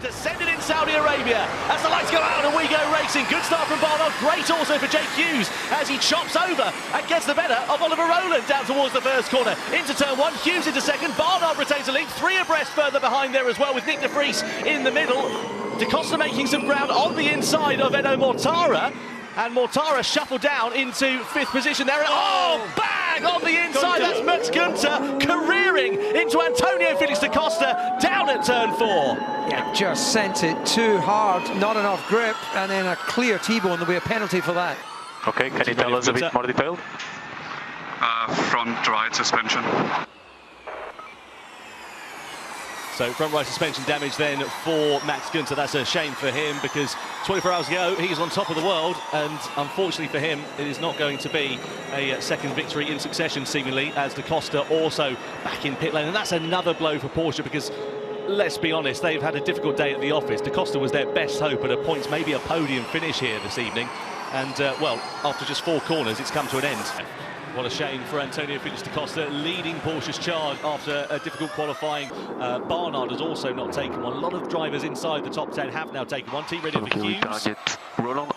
To send it in Saudi Arabia as the lights go out and we go racing. Good start from Barnard, great also for Jake Hughes as he chops over and gets the better of Oliver Rowland down towards the first corner. Into turn one, Hughes into second, Barnard retains the lead, 3 abreast further behind there as well with Nick de Vries in the middle. Da Costa making some ground on the inside of Enno Mortara, and Mortara shuffled down into 5th position there. Oh, bang on the inside, that's Max Günther careering into Antonio Felix da Costa down at turn 4. Yeah, just sent it too hard, not enough grip, and then a clear T-bone. There'll be a penalty for that. Okay, can you tell us a bit more detail? Front right suspension. So front right suspension damage then for Max Günther. That's a shame for him because 24 hours ago he was on top of the world, and unfortunately for him it is not going to be a second victory in succession seemingly, as Da Costa also back in pit lane, and that's another blow for Porsche because let's be honest, they've had a difficult day at the office. Da Costa was their best hope at a point, maybe a podium finish here this evening, and well, after just 4 corners it's come to an end. What a shame for Antonio Felix da Costa, leading Porsche's charge after a difficult qualifying. Barnard has also not taken one. A lot of drivers inside the top 10 have now taken one. Team ready for Hughes. Rowland.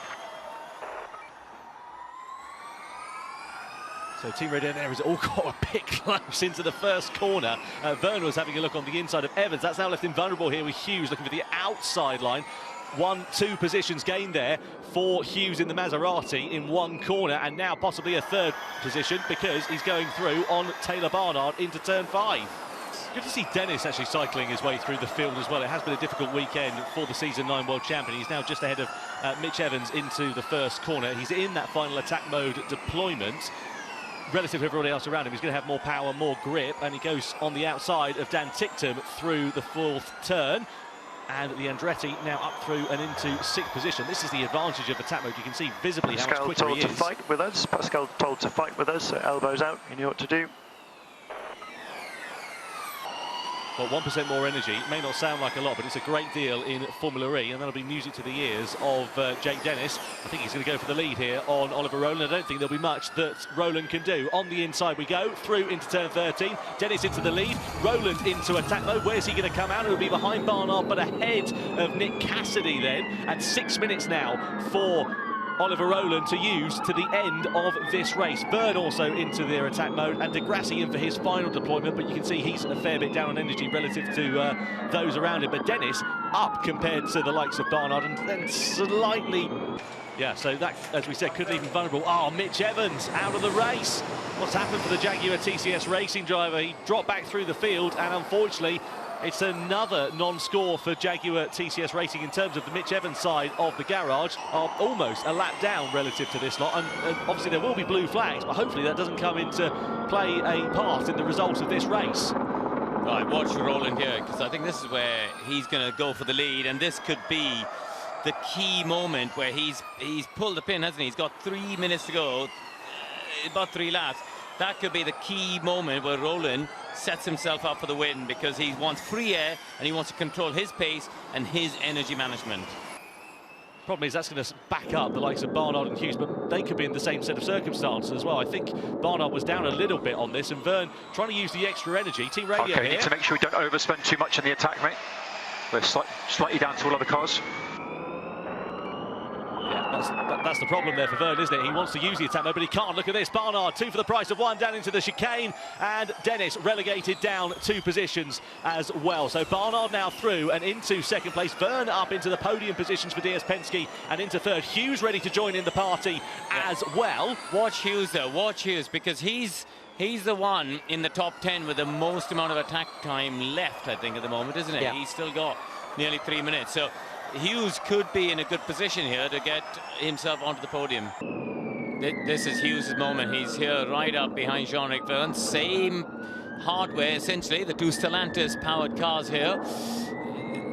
So Team Red there has all got a bit close into the first corner. Verne was having a look on the inside of Evans. That's now left him vulnerable here with Hughes looking for the outside line. 1-2 positions gained there for Hughes in the Maserati in 1 corner, and now possibly a 3rd position because he's going through on Taylor Barnard into turn 5. Good to see Dennis actually cycling his way through the field as well. It has been a difficult weekend for the Season 9 World Champion. He's now just ahead of Mitch Evans into the first corner. He's in that final attack mode deployment. Relative to everybody else around him, he's going to have more power, more grip, and he goes on the outside of Dan Ticktum through the 4th turn. And the Andretti now up through and into 6th position. This is the advantage of attack mode. You can see visibly how much quicker he is. Pascal told to fight with us. Pascal told to fight with us. So elbows out. You know what to do. Well, 1% more energy. It may not sound like a lot, but it's a great deal in Formula E, and that'll be music to the ears of Jake Dennis. I think he's going to go for the lead here on Oliver Rowland. I don't think there'll be much that Rowland can do. On the inside we go, through into turn 13. Dennis into the lead, Rowland into attack mode. Where's he going to come out? It'll be behind Barnard, but ahead of Nick Cassidy then. And 6 minutes now for Oliver Rowland to use to the end of this race. Verne also into their attack mode, and De Grassi in for his final deployment, but you can see he's a fair bit down on energy relative to those around him. But Dennis up compared to the likes of Barnard, and then slightly... Yeah, so that, as we said, could leave him vulnerable. Oh, Mitch Evans out of the race. What's happened for the Jaguar TCS racing driver? He dropped back through the field, and unfortunately, it's another non-score for Jaguar TCS Racing in terms of the Mitch Evans side of the garage, are almost a lap down relative to this lot. And obviously there will be blue flags, but hopefully that doesn't come into play a part in the results of this race. Right, watch Rowland here, because I think this is where he's going to go for the lead, and this could be the key moment where he's pulled the pin, hasn't he? He's got 3 minutes to go, about 3 laps. That could be the key moment where Rowland sets himself up for the win, because he wants free air and he wants to control his pace and his energy management. Problem is that's going to back up the likes of Barnard and Hughes, but they could be in the same set of circumstances as well. I think Barnard was down a little bit on this, and Verne trying to use the extra energy. Team radio okay, here. We need to make sure we don't overspend too much in the attack, mate. We're slightly down to all other cars. Yeah, that's the problem there for Verne, isn't it? He wants to use the attack mode, but he can't. Look at this. Barnard, 2 for the price of 1 down into the chicane, and Dennis relegated down 2 positions as well. So Barnard now through and into 2nd place. Verne up into the podium positions for DS Penske and into 3rd. Hughes ready to join in the party as well. Watch Hughes though, watch Hughes, because he's the one in the top 10 with the most amount of attack time left, I think, at the moment, isn't it? Yeah. He's still got nearly 3 minutes. So Hughes could be in a good position here to get himself onto the podium. This is Hughes' moment. He's here right up behind Jean-Eric Verne. Same hardware, essentially. The 2 Stellantis powered cars here.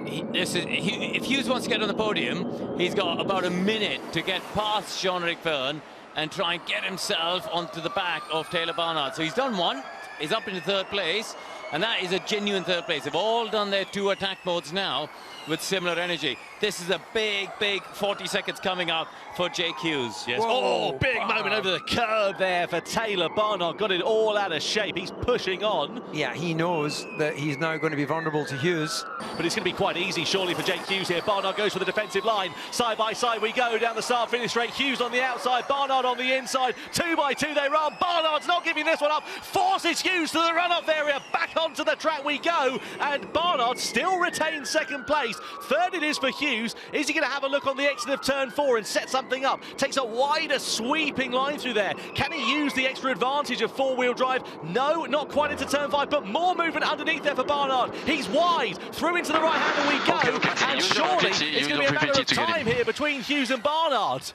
If Hughes wants to get on the podium, he's got about a minute to get past Jean-Eric Verne and try and get himself onto the back of Taylor Barnard. So he's done 1. He's up into 3rd place. And that is a genuine 3rd place. They've all done their 2 attack modes now with similar energy. this is a big 40 seconds coming up for Jake Hughes. Yes. Whoa, Oh, big moment over the curb there for Taylor Barnard. Got it all out of shape. He's pushing on. Yeah, he knows that he's now going to be vulnerable to Hughes. But it's going to be quite easy, surely, for Jake Hughes here. Barnard goes for the defensive line. Side by side we go down the start-finish straight. Hughes on the outside, Barnard on the inside. 2 by 2 they run. Barnard's not giving this one up. Forces Hughes to the run-off area. Back onto the track we go. And Barnard still retains second place. Third it is for Hughes. Is he going to have a look on the exit of turn 4 and set something up? Takes a wider sweeping line through there. Can he use the extra advantage of four-wheel drive? No, not quite into turn 5, but more movement underneath there for Barnard. He's wide. Through into the right-hander we go. And surely it's going to be a matter of time here between Hughes and Barnard.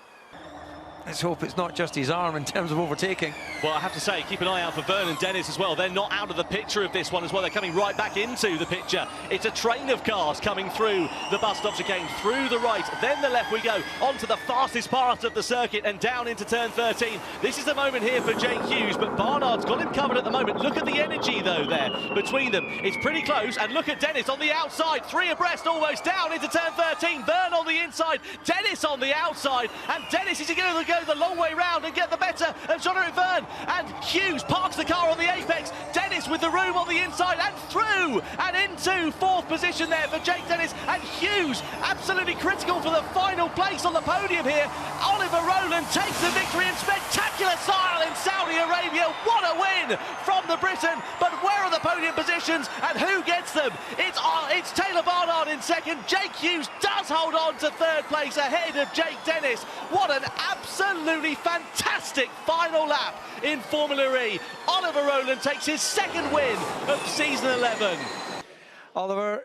Let's hope it's not just his arm in terms of overtaking. Well, I have to say, keep an eye out for Vernon Dennis as well. They're not out of the picture of this one as well. They're coming right back into the picture. It's a train of cars coming through the bus stop chicane, through the right, then the left we go, onto the fastest part of the circuit and down into turn 13. This is the moment here for Jake Hughes, but Barnard's got him covered at the moment. Look at the energy, though, there between them. It's pretty close, and look at Dennis on the outside, 3 abreast almost, down into turn 13. Vern on the inside, Dennis on the outside, and Dennis is going to go the long way round and get the better of Jonathan Vern. And Hughes parks the car on the apex. Dennis with the room on the inside and through and into 4th position there for Jake Dennis. And Hughes absolutely critical for the final place on the podium here. Oliver Rowland takes the victory in spectacular style in Saudi Arabia. What a win from the Briton. But where are the podium positions and who gets them? It's Taylor Barnard in second. Jake Hughes does hold on to 3rd place ahead of Jake Dennis. What an absolutely fantastic final lap in Formula E. Oliver Rowland takes his 2nd win of season 11. Oliver,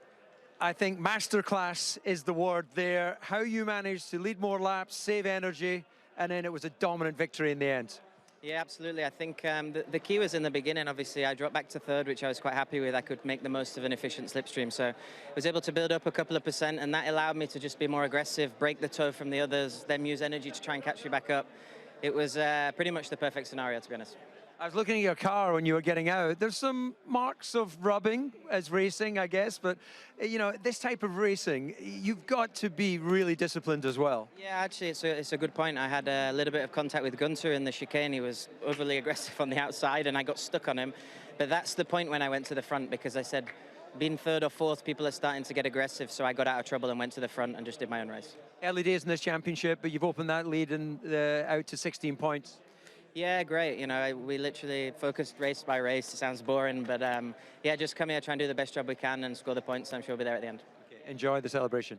I think masterclass is the word there. How you managed to lead more laps, save energy, and then it was a dominant victory in the end. Yeah, absolutely. I think the key was in the beginning. Obviously, I dropped back to 3rd, which I was quite happy with. I could make the most of an efficient slipstream. So I was able to build up a couple of percent, and that allowed me to just be more aggressive, break the toe from the others, then use energy to try and catch you back up. It was pretty much the perfect scenario, to be honest. I was looking at your car when you were getting out. There's some marks of rubbing as racing, I guess, but you know, this type of racing, you've got to be really disciplined as well. Yeah, actually, it's a good point. I had a little bit of contact with Gunter in the chicane. He was overly aggressive on the outside, and I got stuck on him. But that's the point when I went to the front, because I said, being 3rd or 4th, people are starting to get aggressive, so I got out of trouble and went to the front and just did my own race. Early days in this championship, but you've opened that lead out to 16 points. Yeah, great. You know, we literally focused race by race. It sounds boring, but yeah, just come here, try and do the best job we can and score the points. I'm sure we'll be there at the end. Okay. Enjoy the celebration.